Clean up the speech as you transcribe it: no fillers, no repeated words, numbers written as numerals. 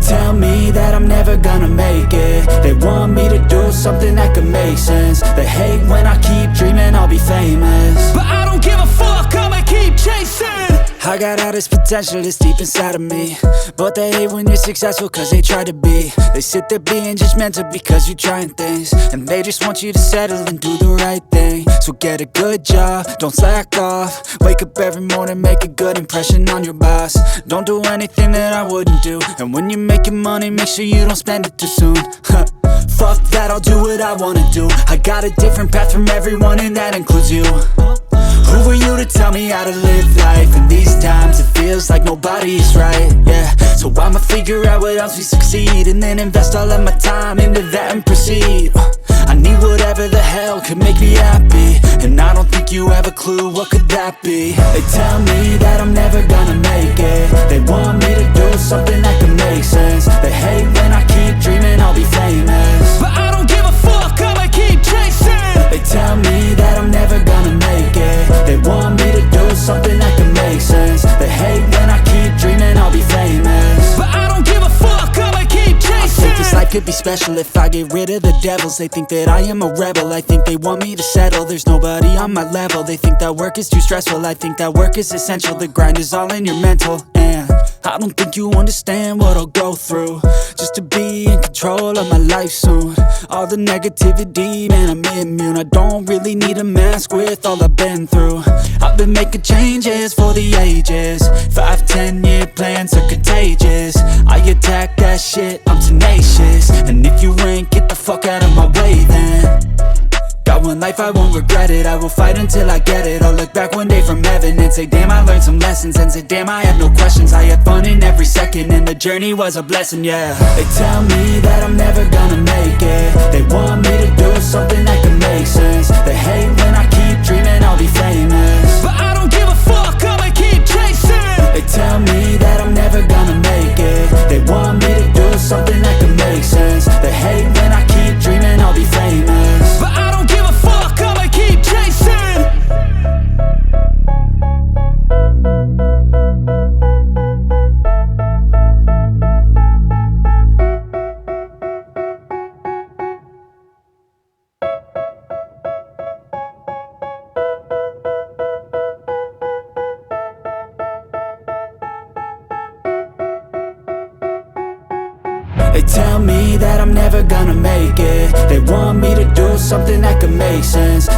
tell me that I'm never gonna make it. They want me to do something that could make sense. They hate when I keep dreaming I'll be famous, but I don't give a fuck, I'ma keep chasing. I got all this potential that's deep inside of me, but they hate when you're successful cause they try to be. They sit there being judgmental because you're trying things, and they just want you to settle and do the right thing. So get a good job, don't slack off. Wake up every morning, make a good impression on your boss. Don't do anything that I wouldn't do, and when you're making money, make sure you don't spend it too soon. Fuck that, I'll do what I wanna do. I got a different path from everyone, and that includes you. Who are you to tell me how to live life? In these times it feels like nobody's right, yeah. So I'ma figure out what else we succeed, and then invest all of my time into that and proceed. I need whatever the hell could make me happy, and I don't think you have a clue what could that be. They tell me that I'm never gonna make it. They want me to do something that could make sense. They hate when I keep dreaming I'll be famous, but I don't give a fuck, I'ma keep chasing. They tell me that I'm never gonna make it. They want me to do something that can make sense. They hate when I keep dreaming I'll be famous, but I don't give a fuck, I'ma keep chasing. I think this life could be special if I get rid of the devils. They think that I am a rebel, I think they want me to settle. There's nobody on my level. They think that work is too stressful, I think that work is essential. The grind is all in your mental, and I don't think you understand what I'll go through just to be in control of my life soon. All the negativity, man, I'm immune. I don't really need a mask with all I've been through. I've been making changes for the ages. 5-10 year plans are contagious. I attack that shit, I'm tenacious. And if you ain't, get the fuck out of my way then. Got one life, I won't regret it. I will fight until I get it. I'll look back one day from heaven and say, damn, I learned some lessons. And say, damn, I have no questions. I had fun in every second, and the journey was a blessing, yeah. They tell me that I'm never gonna make it. They want me to do something that can make sense. They hate when I keep dreaming I'll be famous, but I don't give a fuck, I'ma keep chasing. They tell me that I'm never gonna make it. They want me to do something that can make sense. They hate when I keep dreaming I'll be famous, but I don't give a fuck, I'ma keep chasing. They tell me that I'm never gonna make it. They want me to do something that can make sense.